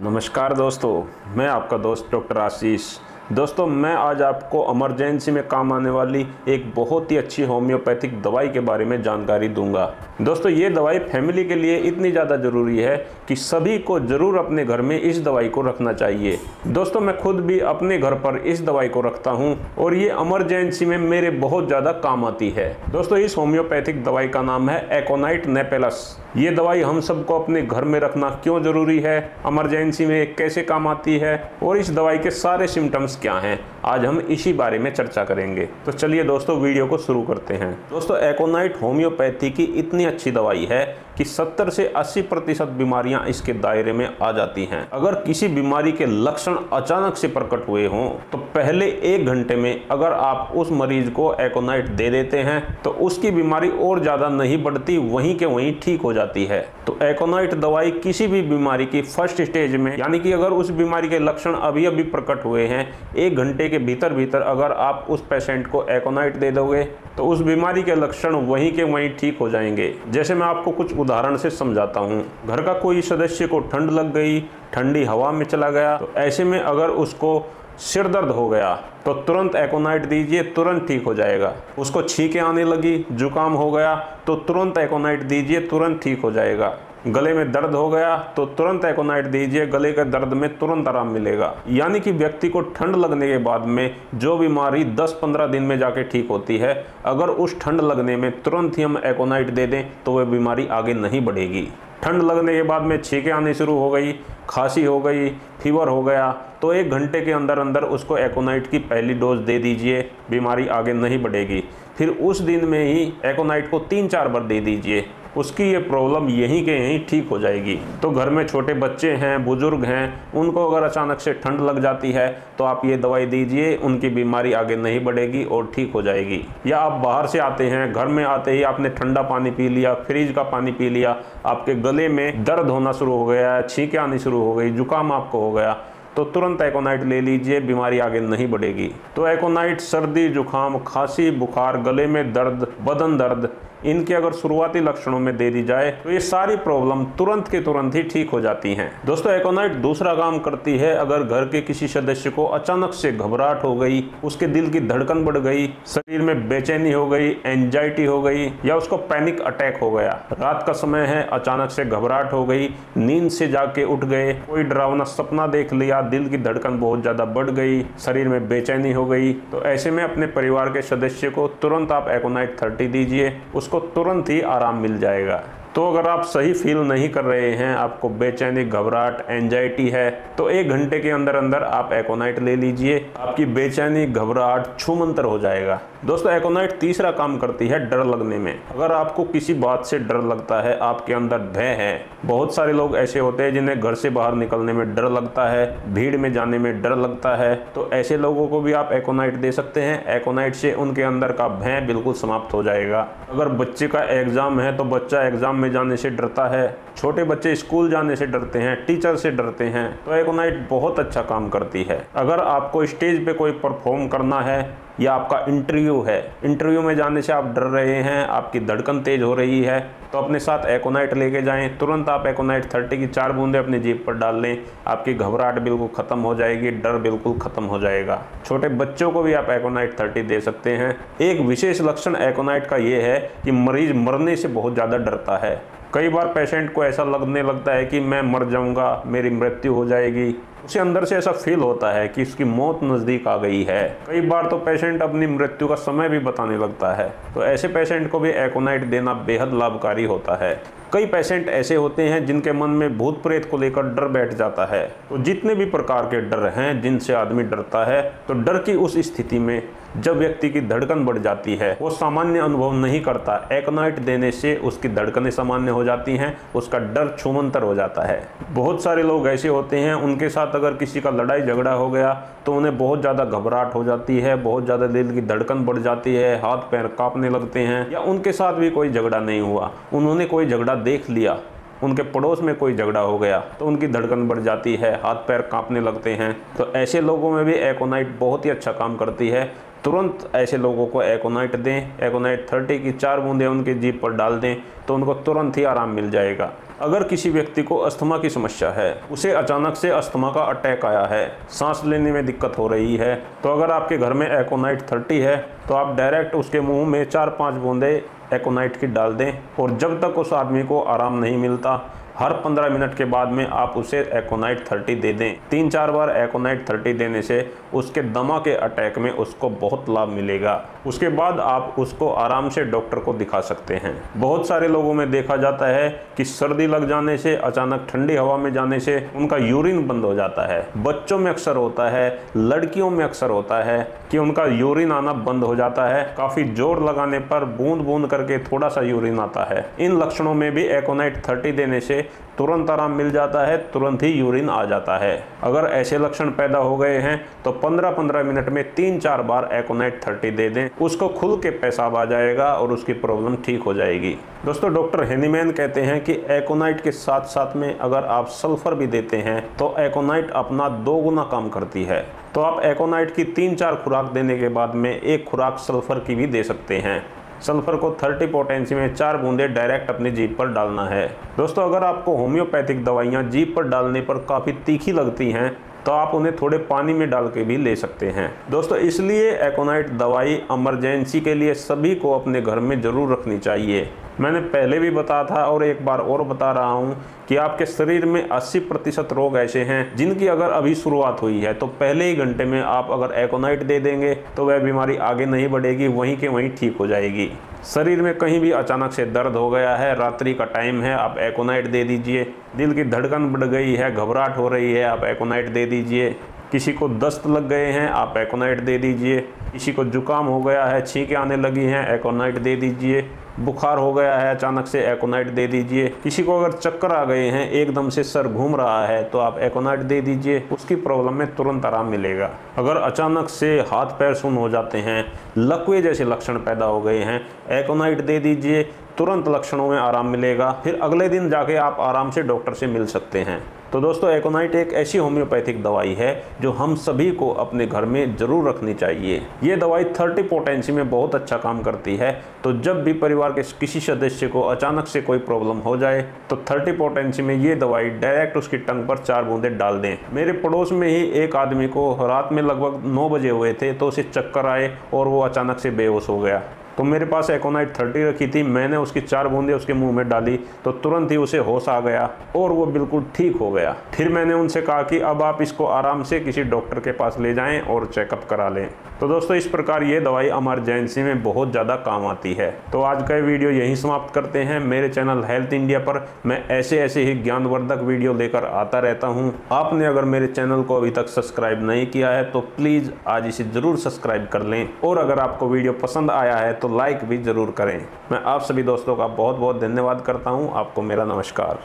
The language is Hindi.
नमस्कार दोस्तों, मैं आपका दोस्त डॉक्टर आशीष। दोस्तों, मैं आज आपको इमरजेंसी में काम आने वाली एक बहुत ही अच्छी होम्योपैथिक दवाई के बारे में जानकारी दूंगा। दोस्तों, ये दवाई फैमिली के लिए इतनी ज़्यादा ज़रूरी है कि सभी को ज़रूर अपने घर में इस दवाई को रखना चाहिए। दोस्तों, मैं खुद भी अपने घर पर इस दवाई को रखता हूँ और ये इमरजेंसी में मेरे बहुत ज़्यादा काम आती है। दोस्तों, इस होम्योपैथिक दवाई का नाम है एकोनाइट नेपेलस। ये दवाई हम सबको अपने घर में रखना क्यों ज़रूरी है, इमरजेंसी में कैसे काम आती है और इस दवाई के सारे सिम्टम्स क्या हैं, आज हम इसी बारे में चर्चा करेंगे। तो चलिए दोस्तों, वीडियो को शुरू करते हैं। दोस्तों, एकोनाइट होम्योपैथी की इतनी अच्छी दवाई है कि 70 से 80% बीमारियां इसके दायरे में आ जाती हैं। अगर किसी बीमारी के लक्षण अचानक से प्रकट हुए हों तो पहले 1 घंटे में अगर आप उस मरीज को एकोनाइट दे देते हैं तो उसकी बीमारी और ज़्यादा नहीं बढ़ती, वहीं के वहीं ठीक हो जाती है। तो एकोनाइट दवाई किसी भी बीमारी की फर्स्ट स्टेज में, यानी कि अगर उस बीमारी के लक्षण अभी अभी प्रकट हुए हैं, 1 घंटे के भीतर अगर आप उस पेशेंट को एकोनाइट दे दोगे तो उस बीमारी के लक्षण वहीं के वहीं ठीक हो जाएंगे। जैसे मैं आपको कुछ उदाहरण से समझाता हूँ। घर का कोई सदस्य को ठंड लग गई, ठंडी हवा में चला गया, तो ऐसे में अगर उसको सिर दर्द हो गया तो तुरंत एकोनाइट दीजिए, तुरंत ठीक हो जाएगा। उसको छींकें आने लगी, जुकाम हो गया तो तुरंत एकोनाइट दीजिए, तुरंत ठीक हो जाएगा। गले में दर्द हो गया तो तुरंत एकोनाइट दीजिए, गले के दर्द में तुरंत आराम मिलेगा। यानी कि व्यक्ति को ठंड लगने के बाद में जो बीमारी 10-15 दिन में जाके ठीक होती है, अगर उस ठंड लगने में तुरंत ही हम एकोनाइट दे दें तो वह बीमारी आगे नहीं बढ़ेगी। ठंड लगने के बाद में छींकें आनी शुरू हो गई, खांसी हो गई, फीवर हो गया, तो 1 घंटे के अंदर उसको एकोनाइट की पहली डोज दे दीजिए, बीमारी आगे नहीं बढ़ेगी। फिर उस दिन में ही एकोनाइट को 3-4 बार दे दीजिए, उसकी ये प्रॉब्लम यहीं के यहीं ठीक हो जाएगी। तो घर में छोटे बच्चे हैं, बुजुर्ग हैं, उनको अगर अचानक से ठंड लग जाती है तो आप ये दवाई दीजिए, उनकी बीमारी आगे नहीं बढ़ेगी और ठीक हो जाएगी। या आप बाहर से आते हैं, घर में आते ही आपने ठंडा पानी पी लिया, फ्रिज का पानी पी लिया, आपके गले में दर्द होना शुरू हो गया, छींकें आनी शुरू हो गई, जुकाम आपको हो गया, तो तुरंत एकोनाइट ले लीजिए, बीमारी आगे नहीं बढ़ेगी। तो एकोनाइट सर्दी, जुकाम, खांसी, बुखार, गले में दर्द, बदन दर्द, इनके अगर शुरुआती लक्षणों में दे दी जाए तो ये सारी प्रॉब्लम तुरंत के तुरंत ही ठीक हो जाती हैं। दोस्तों, एकोनाइट दूसरा काम करती है, अगर घर के किसी सदस्य को अचानक से घबराहट हो गई, उसके दिल की धड़कन बढ़ गई, शरीर में बेचैनी हो गई, एंजाइटी हो गई, या उसको पैनिक अटैक हो गया, रात का समय है, अचानक से घबराहट हो गई, नींद से जाके उठ गए, कोई डरावना सपना देख लिया, दिल की धड़कन बहुत ज्यादा बढ़ गई, शरीर में बेचैनी हो गई, तो ऐसे में अपने परिवार के सदस्य को तुरंत आप एकोनाइट 30 दीजिए, को तुरंत ही आराम मिल जाएगा। तो अगर आप सही फील नहीं कर रहे हैं, आपको बेचैनी, घबराहट, एंजाइटी है, तो 1 घंटे के अंदर आप एकोनाइट ले लीजिए, आपकी बेचैनी, घबराहट छूमंतर हो जाएगा। दोस्तों, एकोनाइट तीसरा काम करती है डर लगने में। अगर आपको किसी बात से डर लगता है, आपके अंदर भय है, बहुत सारे लोग ऐसे होते हैं जिन्हें घर से बाहर निकलने में डर लगता है, भीड़ में जाने में डर लगता है, तो ऐसे लोगों को भी आप एकोनाइट दे सकते हैं। एकोनाइट से उनके अंदर का भय बिल्कुल समाप्त हो जाएगा। अगर बच्चे का एग्जाम है तो बच्चा एग्जाम में जाने से डरता है, छोटे बच्चे स्कूल जाने से डरते हैं, टीचर से डरते हैं, तो एकोनाइट बहुत अच्छा काम करती है। अगर आपको स्टेज पे कोई परफॉर्म करना है या आपका इंटरव्यू है, इंटरव्यू में जाने से आप डर रहे हैं, आपकी धड़कन तेज हो रही है, तो अपने साथ एकोनाइट लेके जाएं। तुरंत आप एकोनाइट 30 की 4 बूंदे अपनी जीभ पर डाल लें, आपकी घबराहट बिल्कुल खत्म हो जाएगी, डर बिल्कुल खत्म हो जाएगा। छोटे बच्चों को भी आप एकोनाइट 30 दे सकते हैं। एक विशेष लक्षण एकोनाइट का ये है कि मरीज मरने से बहुत ज़्यादा डरता है। कई बार पेशेंट को ऐसा लगने लगता है कि मैं मर जाऊंगा, मेरी मृत्यु हो जाएगी, उसे अंदर से ऐसा फील होता है कि उसकी मौत नज़दीक आ गई है। कई बार तो पेशेंट अपनी मृत्यु का समय भी बताने लगता है, तो ऐसे पेशेंट को भी एकोनाइट देना बेहद लाभकारी होता है। कई पेशेंट ऐसे होते हैं जिनके मन में भूत प्रेत को लेकर डर बैठ जाता है। तो जितने भी प्रकार के डर हैं जिनसे आदमी डरता है, तो डर की उस स्थिति में जब व्यक्ति की धड़कन बढ़ जाती है, वो सामान्य अनुभव नहीं करता, एकोनाइट देने से उसकी धड़कनें सामान्य हो जाती हैं, उसका डर छूमंतर हो जाता है। बहुत सारे लोग ऐसे होते हैं, उनके साथ अगर किसी का लड़ाई झगड़ा हो गया तो उन्हें बहुत ज़्यादा घबराहट हो जाती है, बहुत ज़्यादा दिल की धड़कन बढ़ जाती है, हाथ पैर कांपने लगते हैं। या उनके साथ भी कोई झगड़ा नहीं हुआ, उन्होंने कोई झगड़ा देख लिया, उनके पड़ोस में कोई झगड़ा हो गया तो उनकी धड़कन बढ़ जाती है, हाथ पैर कांपने लगते हैं। तो ऐसे लोगों में भी एकोनाइट बहुत ही अच्छा काम करती है। तुरंत ऐसे लोगों को एकोनाइट दें। एकोनाइट 30 की 4 बूंदें उनके जीभ पर डाल दें तो उनको तुरंत ही आराम मिल जाएगा। अगर किसी व्यक्ति को अस्थमा की समस्या है, उसे अचानक से अस्थमा का अटैक आया है, सांस लेने में दिक्कत हो रही है, तो अगर आपके घर में एकोनाइट 30 है तो आप डायरेक्ट उसके मुंह में 4-5 बूंदें एकोनाइट की डाल दें और जब तक उस आदमी को आराम नहीं मिलता, हर 15 मिनट के बाद में आप उसे एकोनाइट 30 दे दें। 3-4 बार एकोनाइट 30 देने से उसके दमा के अटैक में उसको बहुत लाभ मिलेगा। उसके बाद आप उसको आराम से डॉक्टर को दिखा सकते हैं। बहुत सारे लोगों में देखा जाता है कि सर्दी लग जाने से, अचानक ठंडी हवा में जाने से उनका यूरिन बंद हो जाता है। बच्चों में अक्सर होता है, लड़कियों में अक्सर होता है कि उनका यूरिन आना बंद हो जाता है। काफ़ी जोर लगाने पर बूंद बूंद करके थोड़ा सा यूरिन आता है। इन लक्षणों में भी एकोनाइट 30 देने से तुरंत आराम मिल जाता है, तुरंत ही यूरिन आ जाता है। अगर ऐसे लक्षण पैदा हो गए हैं तो 15-15 मिनट में 3-4 बार एकोनाइट 30 दे दें, उसको खुल के पेशाब आ जाएगा और उसकी प्रॉब्लम ठीक हो जाएगी। दोस्तों, डॉक्टर हेनीमैन कहते हैं कि एकोनाइट के साथ साथ में अगर आप सल्फर भी देते हैं तो एकोनाइट अपना 2 गुना काम करती है। तो आप एकोनाइट की 3-4 खुराक देने के बाद में 1 खुराक सल्फर की भी दे सकते हैं। सल्फर को 30 पोटेंसी में 4 बूंदें डायरेक्ट अपनी जीभ पर डालना है। दोस्तों, अगर आपको होम्योपैथिक दवाइयाँ जीभ पर डालने पर काफ़ी तीखी लगती हैं तो आप उन्हें थोड़े पानी में डाल के भी ले सकते हैं। दोस्तों, इसलिए एकोनाइट दवाई इमरजेंसी के लिए सभी को अपने घर में ज़रूर रखनी चाहिए। मैंने पहले भी बताया था और एक बार और बता रहा हूँ कि आपके शरीर में 80% रोग ऐसे हैं जिनकी अगर अभी शुरुआत हुई है तो पहले ही घंटे में आप अगर एकोनाइट दे देंगे तो वह बीमारी आगे नहीं बढ़ेगी, वहीं के वहीं ठीक हो जाएगी। शरीर में कहीं भी अचानक से दर्द हो गया है, रात्रि का टाइम है, आप एकोनाइट दे दीजिए। दिल की धड़कन बढ़ गई है, घबराहट हो रही है, आप एकोनाइट दे दीजिए। किसी को दस्त लग गए हैं, आप एकोनाइट दे दीजिए। किसी को जुकाम हो गया है, छींकें आने लगी हैं, एकोनाइट दे दीजिए। बुखार हो गया है अचानक से, एकोनाइट दे दीजिए। किसी को अगर चक्कर आ गए हैं, एकदम से सर घूम रहा है, तो आप एकोनाइट दे दीजिए, उसकी प्रॉब्लम में तुरंत आराम मिलेगा। अगर अचानक से हाथ पैर सुन्न हो जाते हैं, लकवे जैसे लक्षण पैदा हो गए हैं, एकोनाइट दे दीजिए, तुरंत लक्षणों में आराम मिलेगा। फिर अगले दिन जाके आप आराम से डॉक्टर से मिल सकते हैं। तो दोस्तों, एकोनाइट एक ऐसी होम्योपैथिक दवाई है जो हम सभी को अपने घर में ज़रूर रखनी चाहिए। ये दवाई 30 पोटेंसी में बहुत अच्छा काम करती है। तो जब भी परिवार के किसी सदस्य को अचानक से कोई प्रॉब्लम हो जाए तो 30 पोटेंसी में ये दवाई डायरेक्ट उसकी टंग पर 4 बूंदें डाल दें। मेरे पड़ोस में ही एक आदमी को रात में लगभग 9 बजे हुए थे तो उसे चक्कर आए और वो अचानक से बेहोश हो गया। तो मेरे पास एकोनाइट 30 रखी थी, मैंने उसकी 4 बूंदें उसके मुंह में डाली तो तुरंत ही उसे होश आ गया और वो बिल्कुल ठीक हो गया। फिर मैंने उनसे कहा कि अब आप इसको आराम से किसी डॉक्टर के पास ले जाएं और चेकअप करा लें। तो दोस्तों, इस प्रकार ये दवाई इमरजेंसी में बहुत ज़्यादा काम आती है। तो आज का वीडियो यहीं समाप्त करते हैं। मेरे चैनल हेल्थ इंडिया पर मैं ऐसे ही ज्ञानवर्धक वीडियो लेकर आता रहता हूँ। आपने अगर मेरे चैनल को अभी तक सब्सक्राइब नहीं किया है तो प्लीज़ आज इसे ज़रूर सब्सक्राइब कर लें और अगर आपको वीडियो पसंद आया है तो लाइक भी ज़रूर करें। मैं आप सभी दोस्तों का बहुत बहुत धन्यवाद करता हूँ। आपको मेरा नमस्कार।